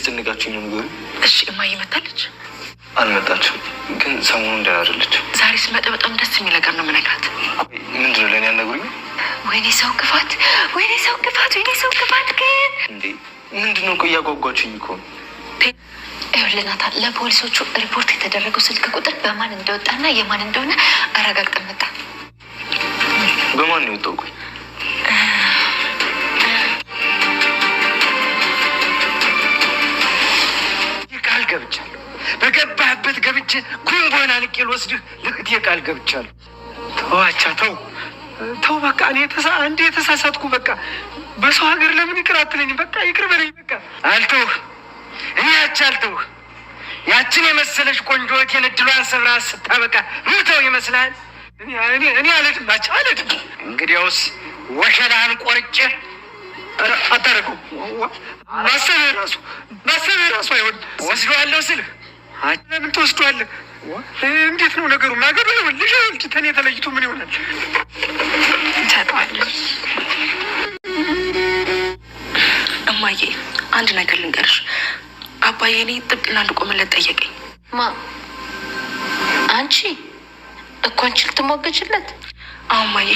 እያስጨነቃችሁኝ ነው ምግብ። እሺ እማዬ መታለች? አልመጣችም፣ ግን ሰሞኑን ደህና አይደለችም። ዛሬ ስመጣ በጣም ደስ የሚል ነገር ነው የምነግራት። ምንድነው? ለእኔ አልነግሩኝም? ወይኔ ሰው ክፋት፣ ወይኔ ሰው ክፋት፣ ወይኔ ሰው ክፋት። ግን እንዴ ምንድነው? እኮ እያጓጓችኝ እኮ። ይኸውልህ ናታን፣ ለፖሊሶቹ ሪፖርት የተደረገው ስልክ ቁጥር በማን እንደወጣና የማን እንደሆነ አረጋግጠን መጣ። በማን ነው የወጣው? ቆይ ቃል ገብቻለሁ። በገባህበት ገብቼ ጉንቦና ንቄል ወስድህ ልክት ቃል ገብቻለሁ። ተዋቻ ተው በቃ አንዴ የተሳሳትኩ በቃ በሰው ሀገር ለምን ይቅር አትለኝም? በቃ ይቅር በለኝ። በቃ አልተውህ፣ እኔ አልተውህ። ያችን የመሰለች ቆንጆቴን እድሏን ሰብራ ስታበቃ ምተው ይመስላል። እኔ አልሄድም እንግዲያውስ ወሸላህን ቆርጬ አታረገው። ማሰብ ራሱ አይሆን ወስደዋለሁ ስልህ ለምን ትወስደዋለህ? እንዴት ነው ነገሩ? ማገዶ ልጅ ልጅ ተኔ ተለይቶ ምን ይሆናል? እማዬ አንድ ነገር ልንገርሽ። አባዬ እኔ ጥብቅና እንድቆምለት ጠየቀኝ። አንቺ እኮ አንቺ ልትሟገችለት? አሁን እማዬ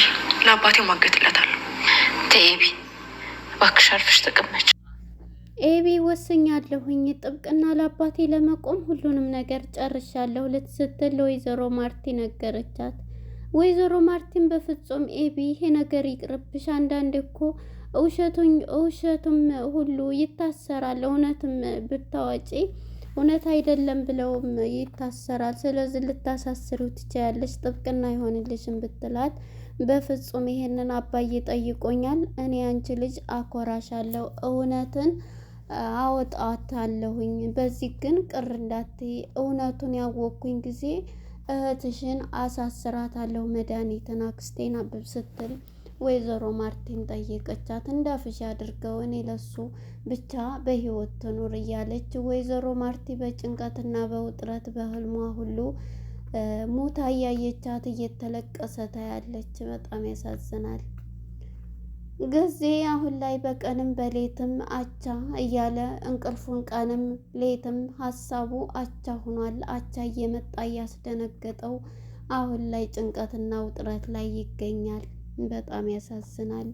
ለአባቴ ሟገትለታለሁ። ተኤቢ እባክሽ አርፈሽ ተቀመጭ። ኤቢ ወስኛለሁኝ፣ ጥብቅና ለአባቴ ለመቆም ሁሉንም ነገር ጨርሻለሁ ስትል ለወይዘሮ ማርቲ ነገረቻት። ወይዘሮ ማርቲን በፍጹም ኤቢ ይሄ ነገር ይቅርብሽ፣ አንዳንድ እኮ ውሸቱም ሁሉ ይታሰራል፣ እውነትም ብታወጪ እውነት አይደለም ብለውም ይታሰራል። ስለዚህ ልታሳስሪው ትችያለሽ፣ ጥብቅና አይሆንልሽም ብትላት በፍጹም ይሄንን አባዬ ጠይቆኛል፣ እኔ አንቺ ልጅ አኮራሻለሁ፣ እውነትን አወጣታለሁኝ፣ በዚህ ግን ቅር እንዳትይ፣ እውነቱን ያወቅኩኝ ጊዜ እህትሽን አሳስራታለሁ፣ መድኃኒትን አክስቴን አብብ ስትል ወይዘሮ ማርቲን ጠየቀቻት። እንዳፍሽ አድርገው እኔ ለሱ ብቻ በህይወት ትኑር እያለች ወይዘሮ ማርቲ በጭንቀትና በውጥረት በህልሟ ሁሉ ሞታ እያየቻት እየተለቀሰ ታያለች። በጣም ያሳዝናል። ጊዜ አሁን ላይ በቀንም በሌትም አቻ እያለ እንቅልፉን ቀንም ሌትም ሀሳቡ አቻ ሆኗል። አቻ እየመጣ እያስደነገጠው አሁን ላይ ጭንቀትና ውጥረት ላይ ይገኛል። በጣም ያሳዝናል።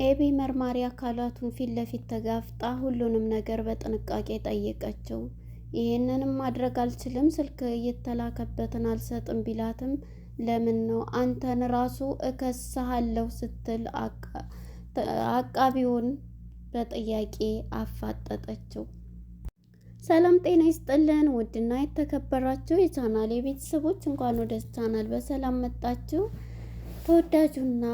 ኤቢ መርማሪ አካላቱን ፊት ለፊት ተጋፍጣ ሁሉንም ነገር በጥንቃቄ ጠየቀችው። ይህንንም ማድረግ አልችልም፣ ስልክ እየተላከበትን አልሰጥም ቢላትም ለምን ነው አንተን ራሱ እከስሃለሁ ስትል አቃቢውን በጥያቄ አፋጠጠችው። ሰላም ጤና ይስጥልን ውድና የተከበራችሁ የቻናል የቤተሰቦች እንኳን ወደ ቻናል በሰላም መጣችሁ። ተወዳጁና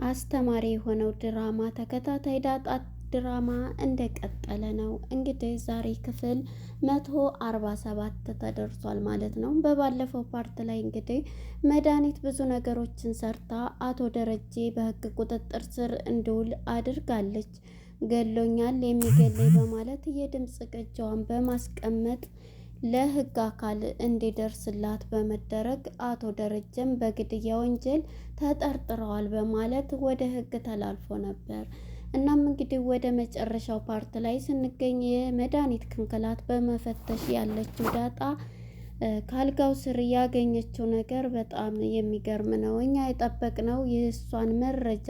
አስተማሪ የሆነው ድራማ ተከታታይ ዳጣ ድራማ እንደቀጠለ ነው። እንግዲህ ዛሬ ክፍል 147 ተደርሷል ማለት ነው። በባለፈው ፓርት ላይ እንግዲህ መድኃኒት ብዙ ነገሮችን ሰርታ አቶ ደረጀ በህግ ቁጥጥር ስር እንዲውል አድርጋለች። ገሎኛል የሚገለኝ በማለት የድምፅ ቅጃዋን በማስቀመጥ ለህግ አካል እንዲደርስላት በመደረግ አቶ ደረጀም በግድያ ወንጀል ተጠርጥረዋል በማለት ወደ ህግ ተላልፎ ነበር። እናም እንግዲህ ወደ መጨረሻው ፓርት ላይ ስንገኝ የመድኃኒት ክንክላት በመፈተሽ ያለችው ዳጣ ካልጋው ስር ያገኘችው ነገር በጣም የሚገርም ነው። እኛ የጠበቅነው የእሷን መረጃ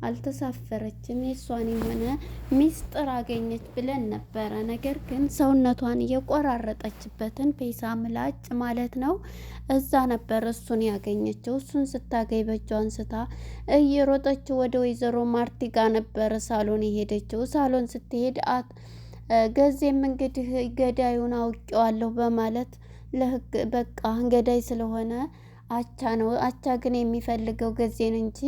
አልተሳፈረችም፣ የእሷን የሆነ ሚስጥር አገኘች ብለን ነበረ። ነገር ግን ሰውነቷን የቆራረጠችበትን ፔሳ ምላጭ ማለት ነው እዛ ነበር እሱን ያገኘችው። እሱን ስታገኝ በእጇ አንስታ እየሮጠች ወደ ወይዘሮ ማርቲ ጋር ነበር ሳሎን የሄደችው። ሳሎን ስትሄድ ገዜም እንግዲህ ገዳዩን አውቄዋለሁ በማለት ለህግ በቃ ገዳይ ስለሆነ አቻ ነው። አቻ ግን የሚፈልገው ገዜን እንጂ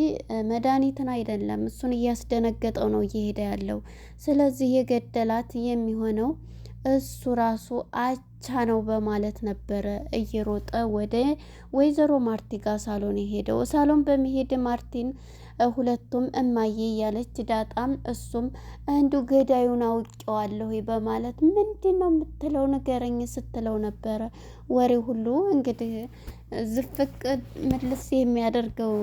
መድኃኒትን አይደለም። እሱን እያስደነገጠው ነው እየሄደ ያለው። ስለዚህ የገደላት የሚሆነው እሱ ራሱ አቻ ነው በማለት ነበረ እየሮጠ ወደ ወይዘሮ ማርቲ ጋር ሳሎን የሄደው። ሳሎን በመሄድ ማርቲን ሁለቱም እማዬ እያለች ዳጣም እሱም አንዱ ገዳዩን አውቄዋለሁ በማለት ምንድን ነው የምትለው ንገረኝ ስትለው ነበረ። ወሬ ሁሉ እንግዲህ ዝፍቅ ምልስ የሚያደርገው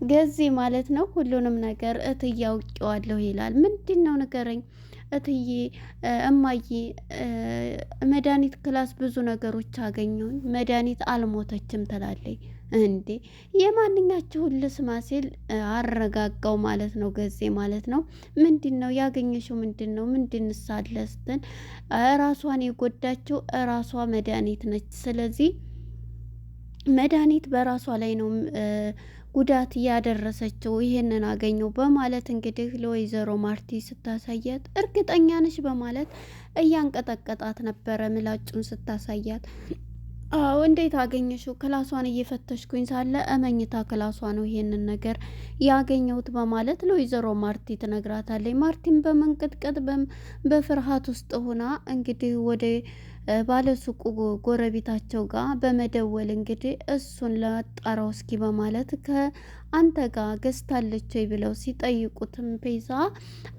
ገዜ ማለት ነው። ሁሉንም ነገር እትዬ አውቄዋለሁ ይላል። ምንድን ነው ንገረኝ እትዬ እማዬ መድኃኒት ክላስ ብዙ ነገሮች አገኘሁኝ፣ መድኃኒት አልሞተችም ትላለች። እንዴ የማንኛችሁን ልስማ ሲል አረጋጋው ማለት ነው። ገዜ ማለት ነው። ምንድን ነው ያገኘሽው? ምንድን ነው ምንድን ሳለ ስትል ራሷን የጎዳችው ራሷ መድኃኒት ነች። ስለዚህ መድኃኒት በራሷ ላይ ነው ጉዳት ያደረሰችው፣ ይሄንን አገኘው በማለት እንግዲህ ለወይዘሮ ማርቲ ስታሳያት እርግጠኛ ነሽ በማለት እያንቀጠቀጣት ነበረ ምላጩን ስታሳያት። አዎ እንዴት አገኘሽው? ክላሷን እየፈተሽኩኝ ሳለ እመኝታ ክላሷ ነው ይሄንን ነገር ያገኘሁት በማለት ለወይዘሮ ማርቲ ትነግራታለች። ማርቲን በመንቀጥቀጥ በፍርሃት ውስጥ ሆና እንግዲህ ወደ ባለሱቁ ጎረቤታቸው ጋር በመደወል እንግዲህ እሱን ለጣራው እስኪ በማለት ከአንተ ጋር ገዝታለች ወይ ብለው ሲጠይቁትም ቤዛ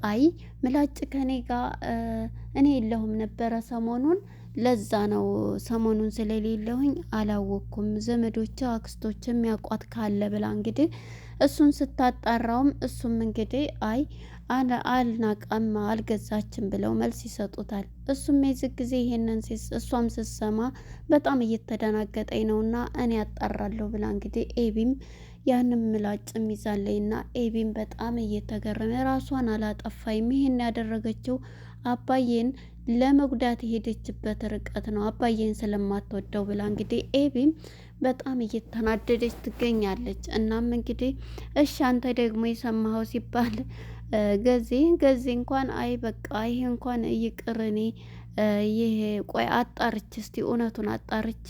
አይ ምላጭ ከኔ ጋር እኔ የለሁም ነበረ ሰሞኑን፣ ለዛ ነው ሰሞኑን ስለሌለሁኝ አላወቅኩም፣ ዘመዶች አክስቶች የሚያውቋት ካለ ብላ እንግዲህ እሱን ስታጣራውም እሱም እንግዲህ አይ አልናቃም አልገዛችም ብለው መልስ ይሰጡታል። እሱም የዚህ ጊዜ ይሄንን እሷም ስትሰማ በጣም እየተደናገጠኝ ነውና እኔ ያጣራለሁ ብላ እንግዲህ ኤቢም ያንም ምላጭ ይዛለኝና ኤቢም በጣም እየተገረመ ራሷን አላጠፋይም፣ ይሄን ያደረገችው አባዬን ለመጉዳት የሄደችበት ርቀት ነው አባዬን ስለማትወደው ብላ እንግዲህ ኤቢም በጣም እየተናደደች ትገኛለች። እናም እንግዲህ እሺ አንተ ደግሞ የሰማኸው ሲባል ገዜ እንኳን አይ በቃ ይሄ እንኳን ይቅር፣ እኔ ይሄ ቆይ አጣርቼ እስቲ እውነቱን አጣርቼ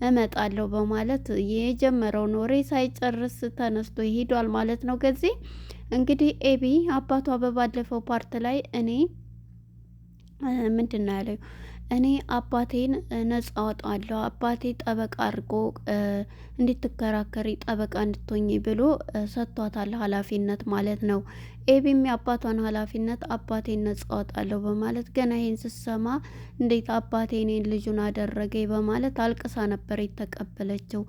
እመጣለሁ በማለት የጀመረውን ወሬ ሳይጨርስ ተነስቶ ይሄዷል ማለት ነው። ገዜ እንግዲህ ኤቢ አባቷ በባለፈው ፓርት ላይ እኔ ምንድን ነው ያለው? እኔ አባቴን ነጻ አወጣለሁ፣ አባቴ ጠበቃ አድርጎ እንድትከራከሪ ጠበቃ እንድትሆኝ ብሎ ሰጥቷታል ኃላፊነት ማለት ነው። ኤቢም የአባቷን ኃላፊነት አባቴን ነጻ አወጣለሁ በማለት ገና ይሄን ስትሰማ እንዴት አባቴ እኔን ልጁን አደረገኝ በማለት አልቅሳ ነበር የተቀበለችው።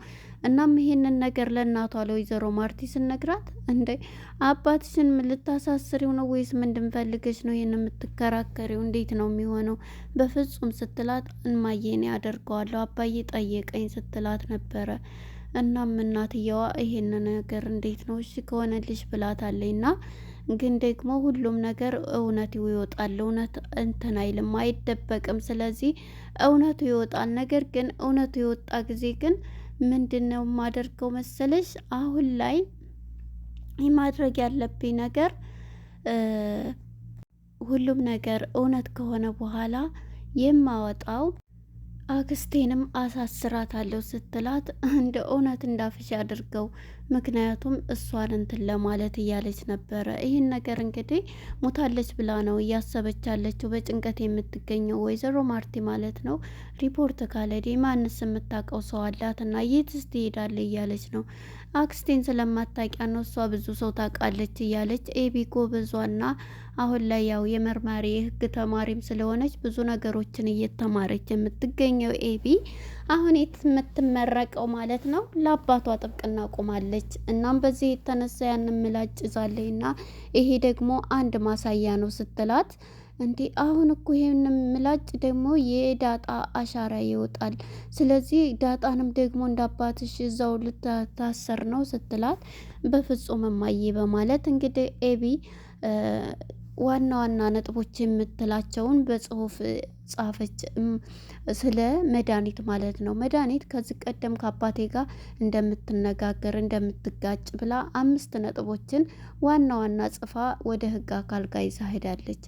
እናም ይሄንን ነገር ለእናቷ ለወይዘሮ ማርቲ ስነግራት እንዴ አባትሽን ልታሳስሪው ነው ወይስ ምንድን ፈልገሽ ነው ይሄን የምትከራከሪው? እንዴት ነው የሚሆነው? በፍጹም ስትላት እማዬን ያደርገዋለሁ አባዬ ጠየቀኝ ስትላት ነበረ። እናም እናትየዋ ይሄን ነገር እንዴት ነው እሺ ከሆነልሽ ብላታለኝና ግን ደግሞ ሁሉም ነገር እውነት ይወጣል፣ እውነት እንትን አይልም አይደበቅም። ስለዚህ እውነቱ ይወጣል። ነገር ግን እውነቱ የወጣ ጊዜ ግን ምንድነው የማደርገው መሰለሽ? አሁን ላይ ማድረግ ያለብኝ ነገር ሁሉም ነገር እውነት ከሆነ በኋላ የማወጣው አክስቴንም አሳስራታለሁ ስትላት እንደ እውነት እንዳፍሽ አድርገው፣ ምክንያቱም እሷን እንትን ለማለት እያለች ነበረ። ይህን ነገር እንግዲህ ሞታለች ብላ ነው እያሰበች ያለችው በጭንቀት የምትገኘው ወይዘሮ ማርቲ ማለት ነው። ሪፖርት ካለዴ ማንስ የምታውቀው ሰው አላት እና የትስ ትሄዳለች እያለች ነው። አክስቴን ስለማታውቂያ ነው እሷ ብዙ ሰው ታውቃለች እያለች ኤቢ ጎበዟና አሁን ላይ ያው የመርማሪ የህግ ተማሪም ስለሆነች ብዙ ነገሮችን እየተማረች የምትገኘው ኤቢ አሁን የምትመረቀው ማለት ነው ለአባቷ ጥብቅና ቆማለች። እናም በዚህ የተነሳ ያንን ምላጭ ይዛለችና ይሄ ደግሞ አንድ ማሳያ ነው ስትላት እንዴ አሁን እኮ ይሄን ምላጭ ደግሞ የዳጣ አሻራ ይወጣል፣ ስለዚህ ዳጣንም ደግሞ እንዳባትሽ እዛው ልታሰር ነው ስትላት በፍጹም እማዬ በማለት እንግዲህ ኤቢ ዋና ዋና ነጥቦች የምትላቸውን በጽሁፍ ጻፈች። ስለ መድኃኒት ማለት ነው። መድኃኒት ከዚህ ቀደም ከአባቴ ጋር እንደምትነጋገር እንደምትጋጭ ብላ 5 ነጥቦችን ዋና ዋና ጽፋ ወደ ህግ አካል ጋር ይዛ ሄዳለች።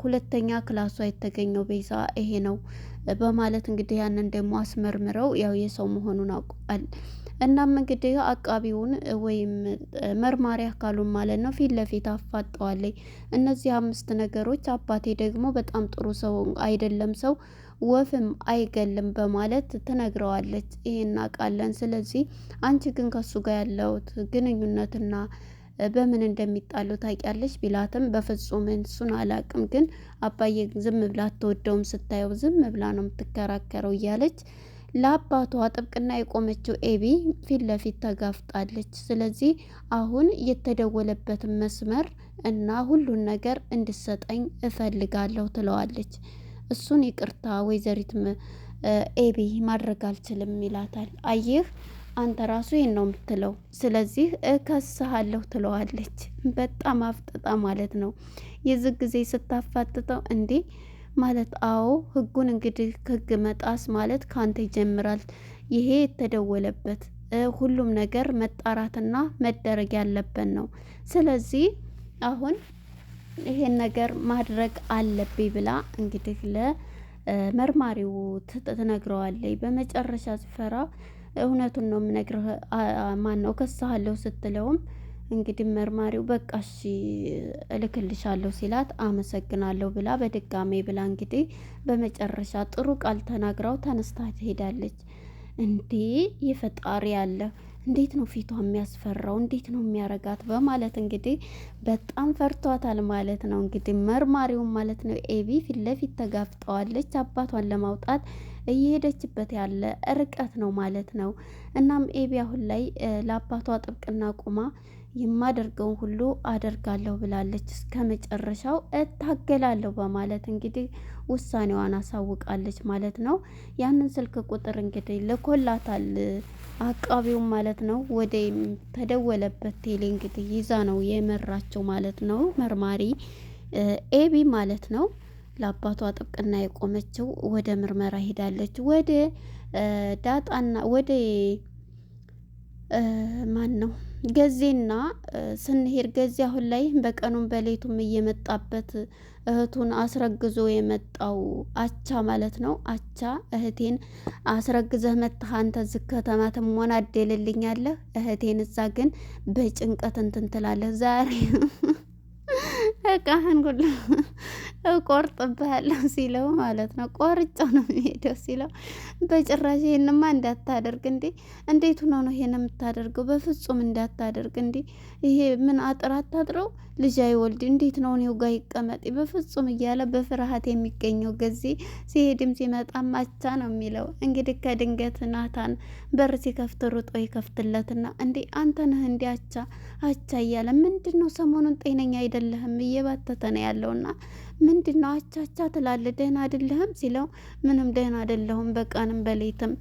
ሁለተኛ ክላሷ የተገኘው ቤዛ ይሄ ነው በማለት እንግዲህ ያንን ደግሞ አስመርምረው ያው የሰው መሆኑን አውቋል። እናም እንግዲህ አቃቢውን ወይም መርማሪ አካሉን ማለት ነው ፊት ለፊት አፋጠዋለች። እነዚህ 5 ነገሮች አባቴ ደግሞ በጣም ጥሩ ሰው አይደለም፣ ሰው ወፍም አይገልም በማለት ትነግረዋለች። ይሄን አውቃለን። ስለዚህ አንቺ ግን ከሱ ጋር ያለውት ግንኙነትና በምን እንደሚጣሉ ታውቂያለሽ ቢላትም በፍጹም እሱን አላውቅም፣ ግን አባዬ ዝም ብላ አትወደውም፣ ስታየው ዝም ብላ ነው የምትከራከረው እያለች ለአባቷ ጥብቅና የቆመችው ኤቢ ፊት ለፊት ተጋፍጣለች። ስለዚህ አሁን የተደወለበትን መስመር እና ሁሉን ነገር እንድሰጠኝ እፈልጋለሁ ትለዋለች። እሱን ይቅርታ ወይዘሪት ኤቢ ማድረግ አልችልም ይላታል። አየህ አንተ ራሱ ይሄን ነው የምትለው፣ ስለዚህ እከስሃለሁ ትለዋለች። በጣም አፍጥጣ ማለት ነው። የዚህ ጊዜ ስታፋጥጠው እንዴ ማለት አዎ ህጉን እንግዲህ ህግ መጣስ ማለት ካንተ ይጀምራል። ይሄ የተደወለበት ሁሉም ነገር መጣራትና መደረግ ያለበት ነው። ስለዚህ አሁን ይሄን ነገር ማድረግ አለብኝ ብላ እንግዲህ ለመርማሪው ትነግረዋለች። በመጨረሻ ሲፈራ እውነቱን ነው የምነግርህ ማን ነው ከሳሃለሁ ስትለውም እንግዲህ መርማሪው በቃ እሺ እልክልሻለሁ ሲላት አመሰግናለሁ ብላ በድጋሜ ብላ እንግዲህ በመጨረሻ ጥሩ ቃል ተናግራው ተነስታ ትሄዳለች። እንዴ የፈጣሪ ያለ እንዴት ነው ፊቷ የሚያስፈራው፣ እንዴት ነው የሚያረጋት በማለት እንግዲህ በጣም ፈርቷታል ማለት ነው። እንግዲህ መርማሪውን ማለት ነው ኤቢ ፊት ለፊት ተጋፍጠዋለች። አባቷን ለማውጣት እየሄደችበት ያለ ርቀት ነው ማለት ነው። እናም ኤቢ አሁን ላይ ለአባቷ ጥብቅና ቁማ የማደርገውን ሁሉ አደርጋለሁ ብላለች። እስከ መጨረሻው እታገላለሁ በማለት እንግዲህ ውሳኔዋን አሳውቃለች ማለት ነው። ያንን ስልክ ቁጥር እንግዲህ ልኮላታል አቃቢው ማለት ነው። ወደ ተደወለበት ቴሌ እንግዲህ ይዛ ነው የመራቸው ማለት ነው። መርማሪ ኤቢ ማለት ነው ለአባቷ ጥብቅና የቆመችው ወደ ምርመራ ሄዳለች። ወደ ዳጣና ወደ ማን ነው ገዜና ስንሄድ ገዜ አሁን ላይ በቀኑም በሌቱም እየመጣበት እህቱን አስረግዞ የመጣው አቻ ማለት ነው። አቻ እህቴን አስረግዘህ መጥተህ አንተ እዚህ ከተማ ትሞናደልልኛለህ፣ እህቴን እዛ ግን በጭንቀት እንትን ትላለህ። ዛሬ እቃህን ሁሉ እቆርጥብሃለሁ ሲለው ማለት ነው። ቆርጬው ነው የሚሄደው ሲለው በጭራሽ ይሄንማ እንዳታደርግ እንዴ! እንዴት ሆኖ ነው ይሄን የምታደርገው? በፍጹም እንዳታደርግ እንዴ! ይሄ ምን አጥር አታጥረው ልጅ አይወልድ እንዴት ነው እኔው ጋር ይቀመጥ? በፍጹም እያለ በፍርሃት የሚገኘው ጊዜ ሲሄድም ሲመጣም አቻ ነው የሚለው። እንግዲህ ከድንገት ናታን በር ሲከፍት ሩጦ ይከፍትለትና እንዴ አንተ ነህ እንዴ አቻ አቻ እያለ ምንድን ነው ሰሞኑን ጤነኛ አይደለህም እየባተተ ነው ያለውና ምንድን ነው አቻቻ ትላለህ ደህና አይደለህም ሲለው ምንም ደህና አይደለሁም በቀንም በሌትም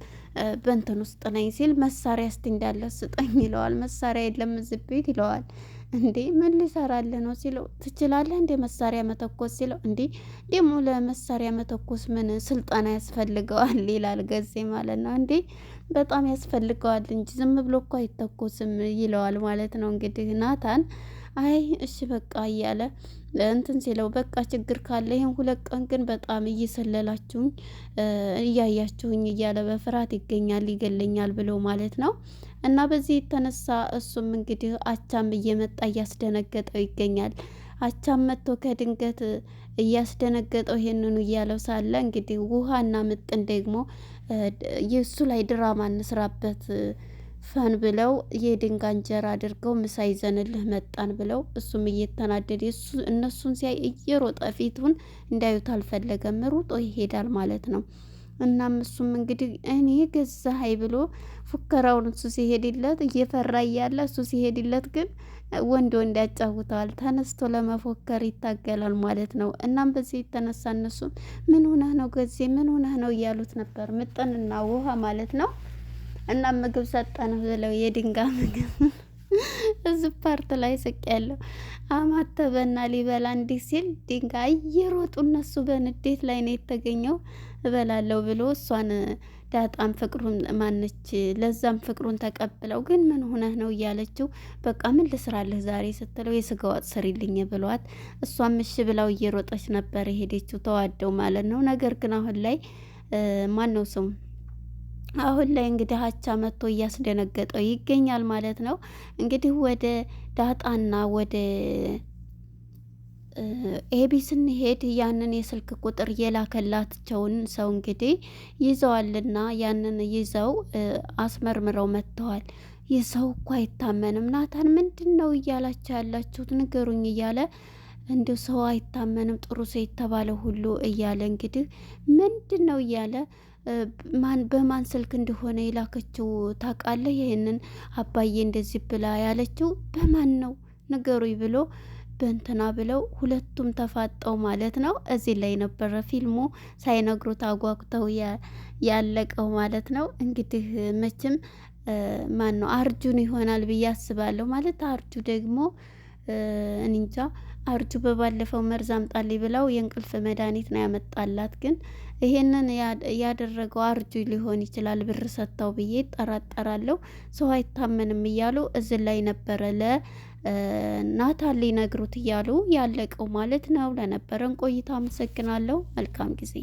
በእንትን ውስጥ ነኝ ሲል መሳሪያ እስቲ እንዳለ ስጠኝ ይለዋል። መሳሪያ የለም እዚህ ቤት ይለዋል። እንዴ ምን ሊሰራልህ ነው ሲለው ትችላለህ እንዴ መሳሪያ መተኮስ ሲለው እንዴ ደግሞ ለመሳሪያ መተኮስ ምን ስልጠና ያስፈልገዋል ይላል ገዜ ማለት ነው። እንዴ በጣም ያስፈልገዋል እንጂ ዝም ብሎ እኮ አይተኮስም ይለዋል ማለት ነው። እንግዲህ ናታን አይ እሺ በቃ እያለ እንትን ሲለው በቃ ችግር ካለ ይሄን 2 ቀን ግን በጣም እየሰለላችሁኝ እያያችሁኝ እያለ በፍርሃት ይገኛል ይገለኛል ብሎ ማለት ነው። እና በዚህ የተነሳ እሱም እንግዲህ አቻም እየመጣ እያስደነገጠው ይገኛል። አቻም መጥቶ ከድንገት እያስደነገጠው ይሄንኑ እያለው ሳለ እንግዲህ ውሃና ምጥን ደግሞ የእሱ ላይ ድራማ እንስራበት ፈን ብለው የድንጋይ እንጀራ አድርገው ምሳ ይዘንልህ መጣን ብለው እሱም እየተናደደ እነሱን ሲያይ እየሮጠ ፊቱን እንዳዩት አልፈለገም፣ ሩጦ ይሄዳል ማለት ነው። እናም እሱም እንግዲህ እኔ ገዛኸኝ ብሎ ፉከራውን እሱ ሲሄድለት እየፈራ እያለ እሱ ሲሄድለት ግን ወንድ ያጫውተዋል። ተነስቶ ለመፎከር ይታገላል ማለት ነው። እናም በዚህ የተነሳ እነሱም ምን ሆነህ ነው ገዜ ምን ሆነህ ነው እያሉት ነበር፣ ምጥንና ውሃ ማለት ነው። እና ምግብ ሰጠነው ብለው የድንጋይ ምግብ እዚህ ፓርት ላይ ስቅ ያለው አማተበና ሊበላ እንዲህ ሲል ድንጋይ እየሮጡ እነሱ በንዴት ላይ ነው የተገኘው። እበላለሁ ብሎ እሷን ዳጣም ፍቅሩን ማነች ለዛም ፍቅሩን ተቀብለው ግን ምን ሆነህ ነው እያለችው በቃ ምን ልስራልህ ዛሬ ስትለው የስጋ ወጥ ስሪልኝ ብሏት እሷም እሺ ብላው እየሮጠች ነበር የሄደችው ተዋደው ማለት ነው። ነገር ግን አሁን ላይ ማን ነው ስሙ አሁን ላይ እንግዲህ አቻ መጥቶ እያስደነገጠው ይገኛል ማለት ነው። እንግዲህ ወደ ዳጣና ወደ ኤቢ ስንሄድ ያንን የስልክ ቁጥር የላከላቸውን ሰው እንግዲህ ይዘዋልና ያንን ይዘው አስመርምረው መጥተዋል። ይህ ሰው እኮ አይታመንም ናታን ምንድን ነው እያላችሁ ያላችሁት ንገሩኝ እያለ እንዲሁ ሰው አይታመንም ጥሩ ሰው የተባለው ሁሉ እያለ እንግዲህ ምንድን ነው እያለ በማን ስልክ እንደሆነ የላከችው ታውቃለህ? ይህንን አባዬ እንደዚህ ብላ ያለችው በማን ነው ንገሩኝ ብሎ በእንትና ብለው ሁለቱም ተፋጠው ማለት ነው። እዚህ ላይ ነበረ ፊልሙ ሳይነግሩት አጓጉተው ያለቀው ማለት ነው። እንግዲህ መቼም ማን ነው አርጁን ይሆናል ብዬ አስባለሁ። ማለት አርጁ ደግሞ እንጃ አርጁ በባለፈው መርዝ አምጣልኝ ብለው የእንቅልፍ መድኃኒት ነው ያመጣላት። ግን ይሄንን ያደረገው አርጁ ሊሆን ይችላል ብር ሰጥተው ብዬ ጠራጠራለሁ። ሰው አይታመንም እያሉ እዚህ ላይ ነበረ ለናታን ሊነግሩት እያሉ ያለቀው ማለት ነው። ለነበረን ቆይታ አመሰግናለሁ። መልካም ጊዜ